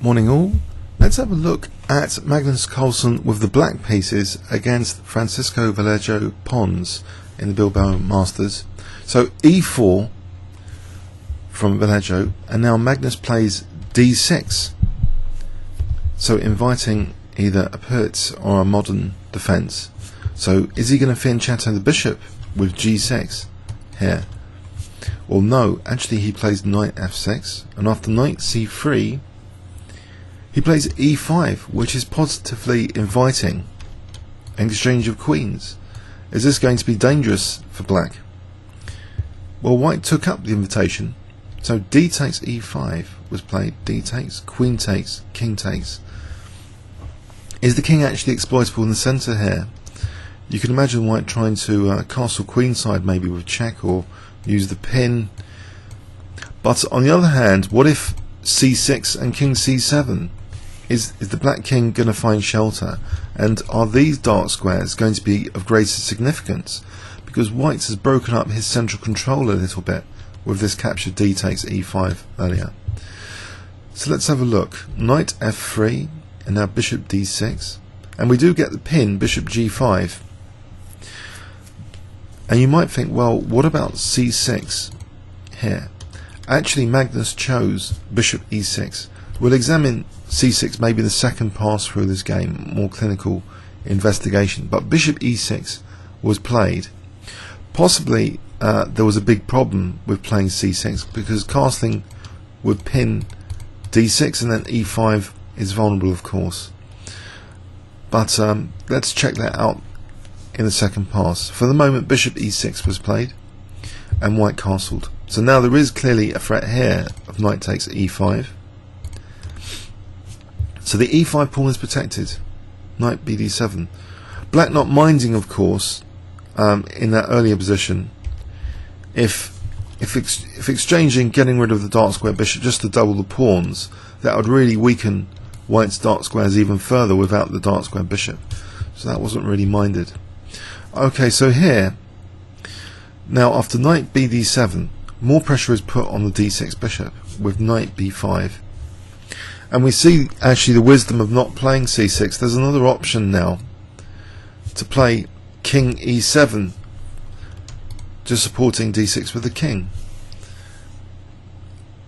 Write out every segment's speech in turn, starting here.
Morning all. Let's have a look at Magnus Carlsen with the black pieces against Francisco Vallejo-Pons in the Bilbao Masters. So e4 from Vallejo, and now Magnus plays d6, so inviting either a Pirc or a modern defence. So is he going to fianchetto the bishop with g6 here? Well, no, actually he plays knight f6, and after knight c3 he plays e5, which is positively inviting an exchange of queens. Is this going to be dangerous for black? Well, white took up the invitation, so d takes e5 was played. D takes, queen takes, king takes. Is the king actually exploitable in the centre here? You can imagine white trying to castle queenside, maybe with check or use the pin. But on the other hand, what if c6 and king c7? Is the black king going to find shelter? And are these dark squares going to be of greater significance? Because white has broken up his central control a little bit with this capture d takes e5 earlier. So let's have a look. Knight f3 and now bishop d6, and we do get the pin bishop g5. And you might think, well, what about c6 here? Actually, Magnus chose bishop e6. We'll examine c6 maybe the second pass through this game, more clinical investigation. But bishop e6 was played. Possibly there was a big problem with playing c6 because castling would pin d6 and then e5 is vulnerable, of course. But let's check that out in the second pass. For the moment, bishop e6 was played and white castled. So now there is clearly a threat here of knight takes e5. So the e5 pawn is protected. Knight bd7. Black not minding, of course, in that earlier position, if exchanging, getting rid of the dark square bishop just to double the pawns, that would really weaken white's dark squares even further without the dark square bishop. So that wasn't really minded. Okay, so here, now after knight bd7, more pressure is put on the d6 bishop with knight b5. And we see actually the wisdom of not playing c6. There's another option now to play king e7, just supporting d6 with the king.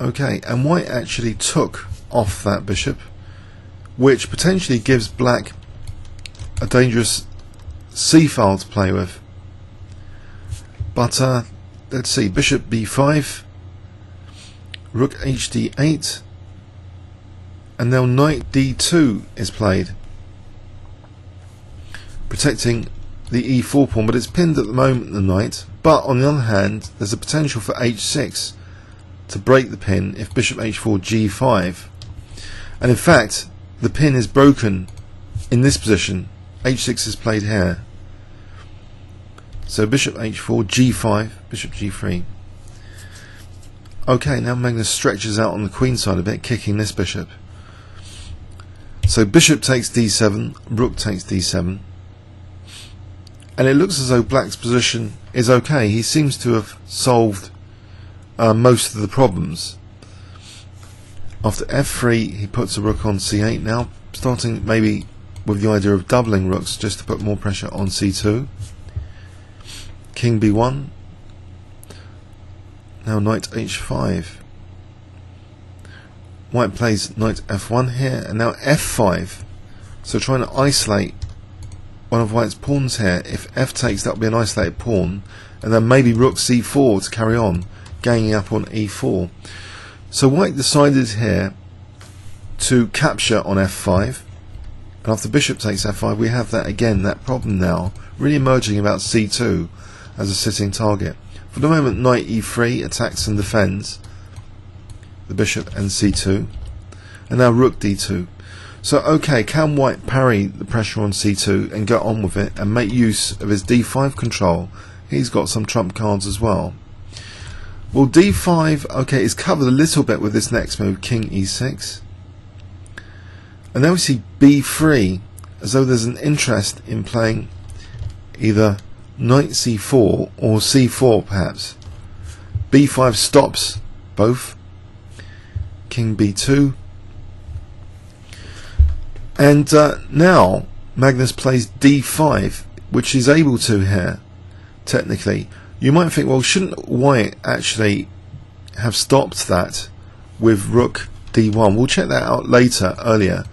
Okay, and white actually took off that bishop, which potentially gives black a dangerous c file to play with. But let's see, bishop b5, rook hd8, and now knight d2 is played, protecting the e4 pawn, but it's pinned at the moment, the knight. But on the other hand, there's a potential for h6 to break the pin if bishop h4 g5, and in fact the pin is broken in this position. h6 is played here, so bishop h4 g5, bishop g3. Okay, now Magnus stretches out on the queen side a bit, kicking this bishop. So bishop takes d7, rook takes d7, and it looks as though black's position is okay. He seems to have solved most of the problems. After f3 he puts a rook on c8, now starting maybe with the idea of doubling rooks just to put more pressure on c2. King b1, now knight h5. White plays knight f1 here, and now f5, so trying to isolate one of white's pawns here. If f takes, that will be an isolated pawn, and then maybe rook c4 to carry on, ganging up on e4. So white decided here to capture on f5, and after bishop takes f5 we have that again, that problem now really emerging about c2 as a sitting target. For the moment, knight e3 attacks and defends the bishop and c2, and now rook d2. So okay, can white parry the pressure on c2 and get on with it and make use of his d5 control? He's got some trump cards as well. Well, d5 okay is covered a little bit with this next move, king e6, and now we see b3, as though there's an interest in playing either knight c4 or c4 perhaps. b5 stops both. King b2, And now Magnus plays d5, which is able to here, technically. You might think, well, shouldn't white actually have stopped that with rook d1? We'll check that out later, earlier,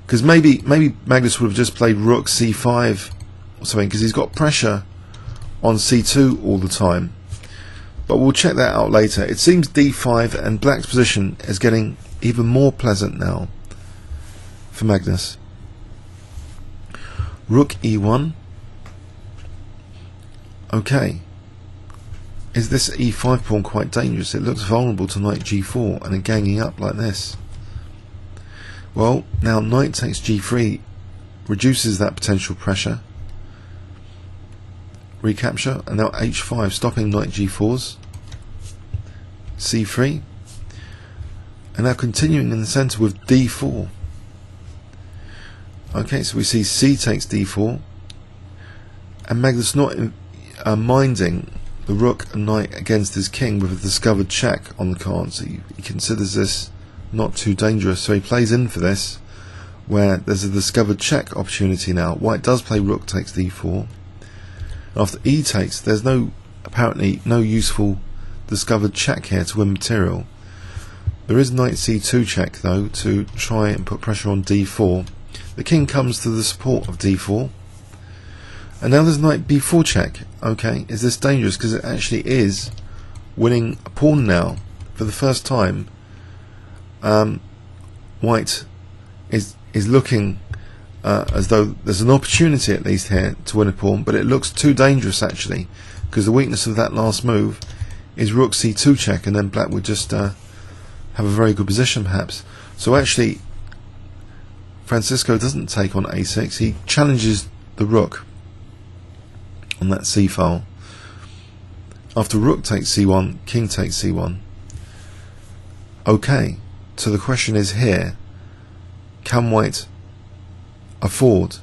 because maybe Magnus would have just played rook c5 or something, because he's got pressure on c2 all the time. But we'll check that out later. It seems d5 and black's position is getting even more pleasant now for Magnus. Rook e1. Okay. Is this e5 pawn quite dangerous? It looks vulnerable to knight g4 and a ganging up like this. Well, now knight takes g3 reduces that potential pressure. Recapture, and now h5, stopping knight g4s. c3. And now continuing in the centre with d4. Okay, so we see c takes d4, and Magnus not minding the rook and knight against his king with a discovered check on the card. So he considers this not too dangerous, so he plays in for this, where there's a discovered check opportunity now. White does play rook takes d4. After e takes, there's apparently no useful discovered check here to win material. There is knight c2 check though to try and put pressure on d4. The king comes to the support of d4, and now there's knight b4 check. Okay, is this dangerous? Because it actually is winning a pawn now for the first time. White is looking as though there's an opportunity at least here to win a pawn, but it looks too dangerous actually, because the weakness of that last move is rook c2 check, and then black would just have a very good position perhaps. So actually Francisco doesn't take on a6, he challenges the rook on that c file. After rook takes c1, king takes c1. Okay, so the question is here, can white afford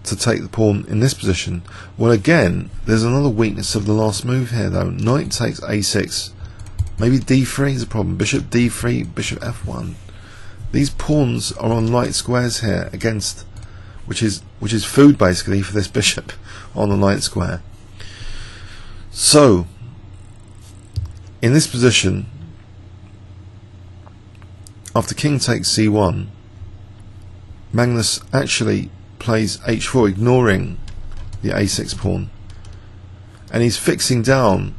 to take the pawn in this position? Well, again, there's another weakness of the last move here though. Knight takes a6, maybe d3 is a problem. Bishop d3, bishop f1. These pawns are on light squares here against, which is food basically for this bishop on the light square. So in this position, after king takes c1, Magnus actually plays h4, ignoring the a6 pawn, and he's fixing down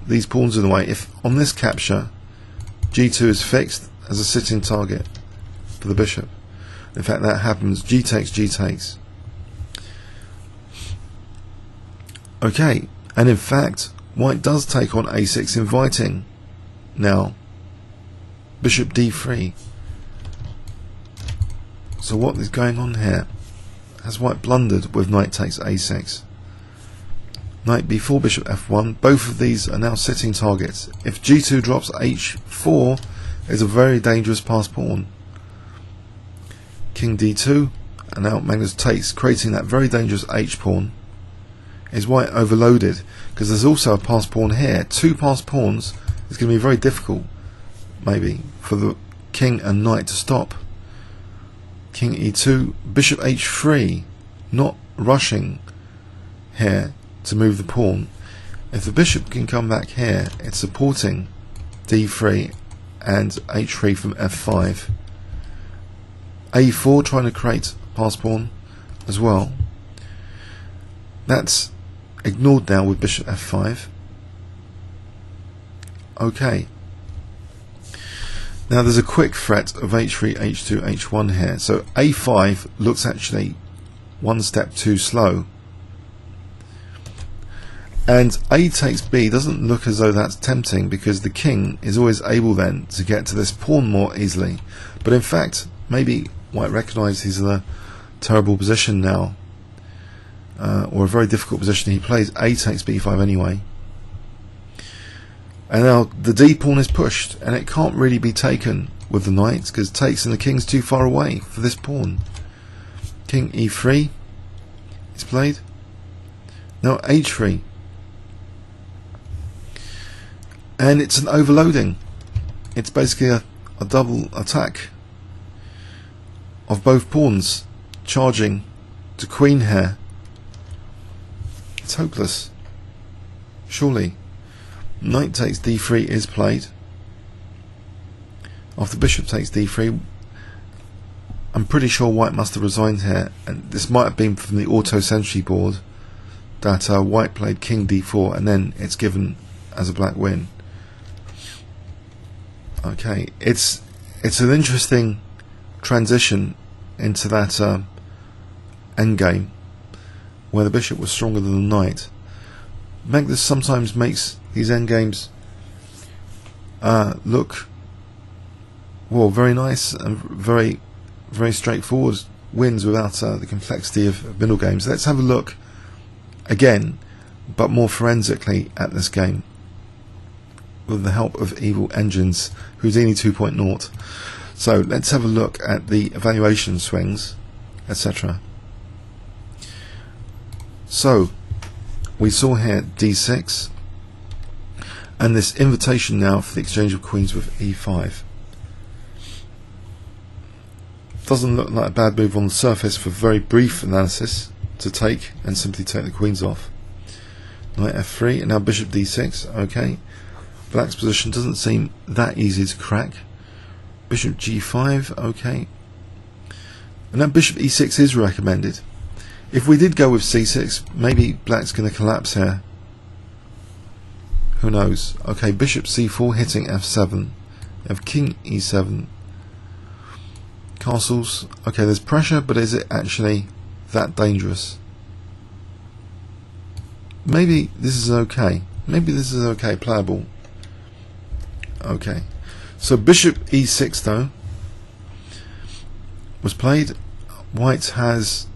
these pawns in the way. If on this capture g2 is fixed as a sitting target for the bishop, in fact that happens, g takes. Okay, and in fact white does take on a6, inviting now bishop d3. So what is going on here? Has white blundered with knight takes a6? Knight b4, bishop f1. Both of these are now sitting targets. If g2 drops, h4 is a very dangerous passed pawn. King d2, and now Magnus takes, creating that very dangerous h pawn. Is white overloaded? Because there's also a passed pawn here. Two passed pawns is going to be very difficult, maybe, for the king and knight to stop. King e2, bishop h3, not rushing here to move the pawn. If the bishop can come back here, it's supporting d3 and h3 from f5. a4 trying to create a passed pawn as well. That's ignored now with bishop f5. Okay. Now there's a quick threat of h3, h2, h1 here. So a5 looks actually one step too slow. And a takes b doesn't look as though that's tempting, because the king is always able then to get to this pawn more easily. But in fact, maybe white recognises he's in a terrible position now, or a very difficult position. He plays a takes b5 anyway. And now the d pawn is pushed, and it can't really be taken with the knights, because takes and the king's too far away for this pawn. King e3 is played. Now h3. And it's an overloading. It's basically a double attack. of both pawns charging to queen here. It's hopeless. Surely. Knight takes d3 is played. After bishop takes d3, I'm pretty sure white must have resigned here, and this might have been from the auto sentry board that white played king d4 and then it's given as a black win. Okay, it's an interesting transition into that endgame where the bishop was stronger than the knight. Magnus sometimes makes these endgames look, well, very nice and very straightforward wins without the complexity of middle games. Let's have a look again, but more forensically, at this game with the help of Evil Engines Houdini 2.0. So let's have a look at the evaluation swings, etc. So we saw here d6 and this invitation now for the exchange of queens with e5. Doesn't look like a bad move on the surface for very brief analysis to take and simply take the queens off. Knight f3 and now bishop d6. Okay, black's position doesn't seem that easy to crack. Bishop g5. Okay, and now bishop e6 is recommended. If we did go with c6, maybe black's going to collapse here. Who knows? Okay, bishop c4 hitting f7. You have king e7. Castles. Okay, there's pressure, but is it actually that dangerous? Maybe this is okay. Maybe this is okay, playable. Okay, so bishop e6 though was played. White has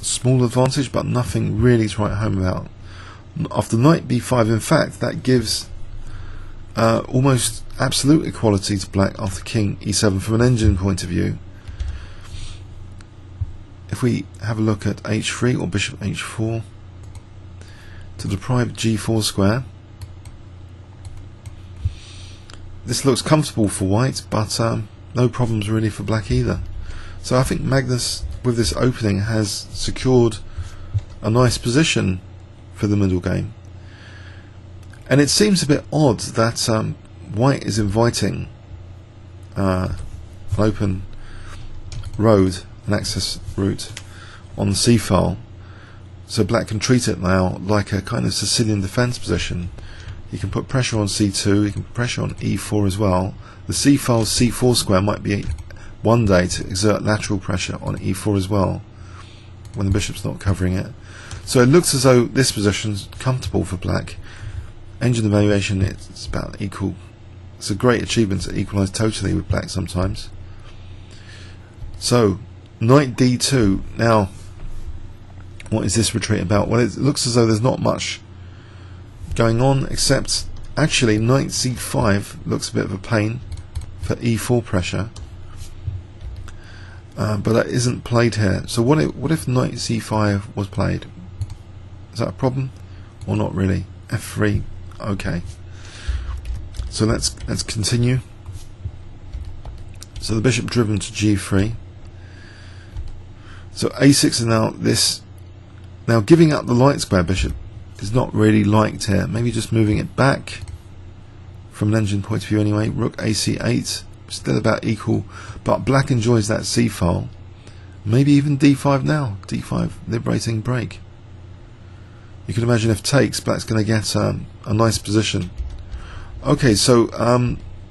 small advantage, but nothing really to write home about. After knight b5, in fact, that gives almost absolute equality to black after king e7 from an engine point of view. If we have a look at h3 or bishop h4 to deprive g4 square, this looks comfortable for white, but no problems really for black either. So I think Magnus with this opening has secured a nice position for the middle game. And it seems a bit odd that white is inviting an open road, an access route on the c file, so black can treat it now like a kind of Sicilian defense position. He can put pressure on c2, he can put pressure on e4 as well. The c file's c4 square might be one day to exert lateral pressure on e4 as well when the bishop's not covering it. So it looks as though this position's comfortable for black. Engine evaluation, it's about equal. It's a great achievement to equalise totally with black sometimes. So knight d2. Now what is this retreat about? Well, it looks as though there's not much going on, except actually knight c5 looks a bit of a pain for e4 pressure, but that isn't played here. So what if knight c5 was played? Is that a problem or not really? f3. Okay, so let's continue. So the bishop driven to g3. So a6 is now this. Now giving up the light square bishop is not really liked here. Maybe just moving it back from an engine point of view anyway. Rook ac8, still about equal, but black enjoys that c file. Maybe even d5 now. d5 liberating break. You can imagine if takes, black's going to get a nice position. Okay, so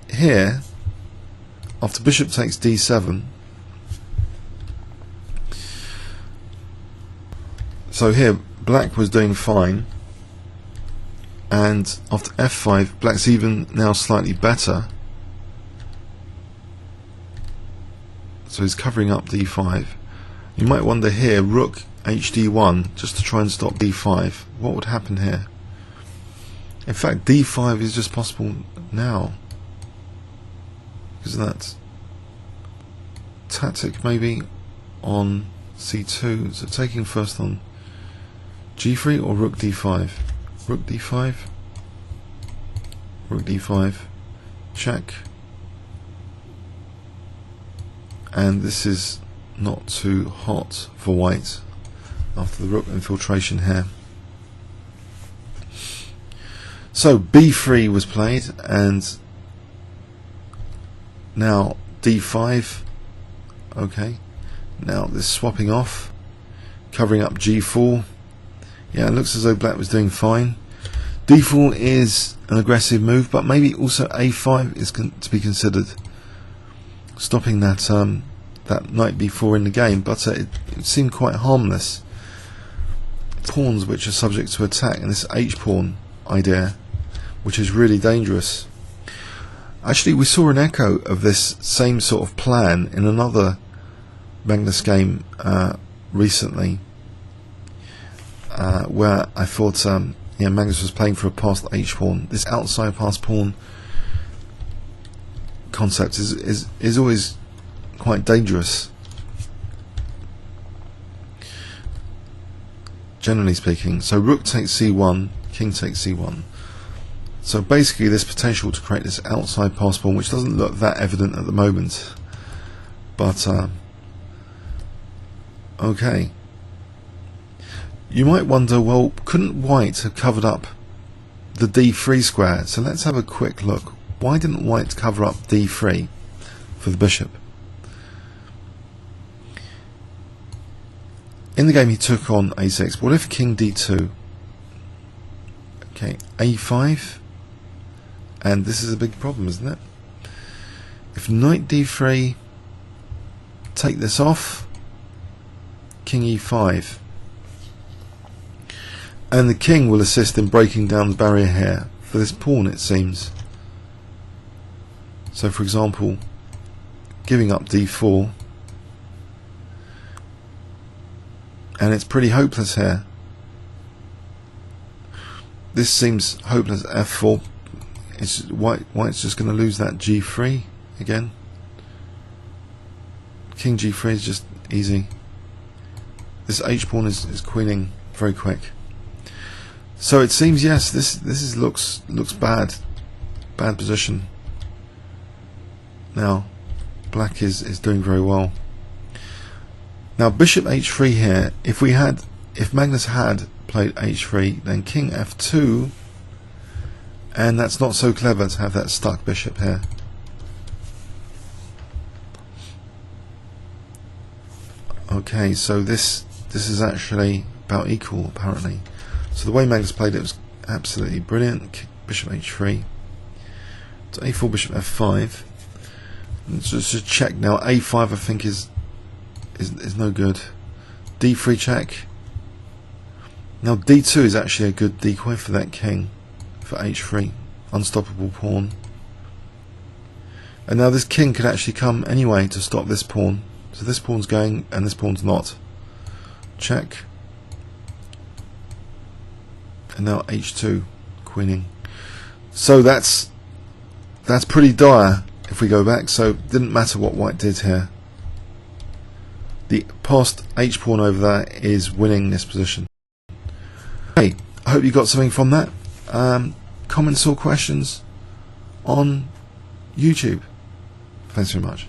here, after bishop takes d7, so here black was doing fine, and after f5, black's even now slightly better. So he's covering up d5. You might wonder here, rook hd1 just to try and stop d5. What would happen here? In fact, d5 is just possible now because of that tactic maybe on c2. So taking first on g3 or rook d5. Rook d5, rook d5, check, and this is not too hot for white after the rook infiltration here. So b3 was played, and now d5. Okay, now this swapping off, covering up g4. Yeah, it looks as though black was doing fine. d4 is an aggressive move, but maybe also a5 is to be considered, stopping that that knight b4 in the game, but it seemed quite harmless. Pawns which are subject to attack, and this h-pawn idea, which is really dangerous. Actually, we saw an echo of this same sort of plan in another Magnus game recently, where I thought yeah, Magnus was playing for a passed h-pawn. This outside passed pawn concept is always quite dangerous, generally speaking. So rook takes c1, king takes c1. So basically this potential to create this outside passed pawn, which doesn't look that evident at the moment, but okay. You might wonder, well, couldn't white have covered up the d3 square? So let's have a quick look. Why didn't white cover up d3 for the bishop? In the game he took on a6. What if king d2? Okay, a5. And this is a big problem, isn't it? If knight d3, take this off, king e5. And the king will assist in breaking down the barrier here for this pawn, it seems. So for example, giving up d4, and it's pretty hopeless here. This seems hopeless. f4. It's white's just going to lose that g3 again. King g3 is just easy. This h-pawn is queening very quick. So it seems, yes, this looks bad position. Now black is doing very well. Now bishop h3 here. If Magnus had played h3, then king f2, and that's not so clever to have that stuck bishop here. Okay, so this is actually about equal apparently. So the way Magnus played it was absolutely brilliant. Bishop h3 to a4, bishop f5. Let's just check now. a5 I think is no good. d3 check. Now d2 is actually a good decoy for that king for h3, unstoppable pawn. And now this king could actually come anyway to stop this pawn. So this pawn's going and this pawn's not. Check. And now h2, queening. So that's pretty dire if we go back. So it didn't matter what white did here. The passed h pawn over there is winning this position. Hey, I hope you got something from that. Comments or questions on YouTube. Thanks very much.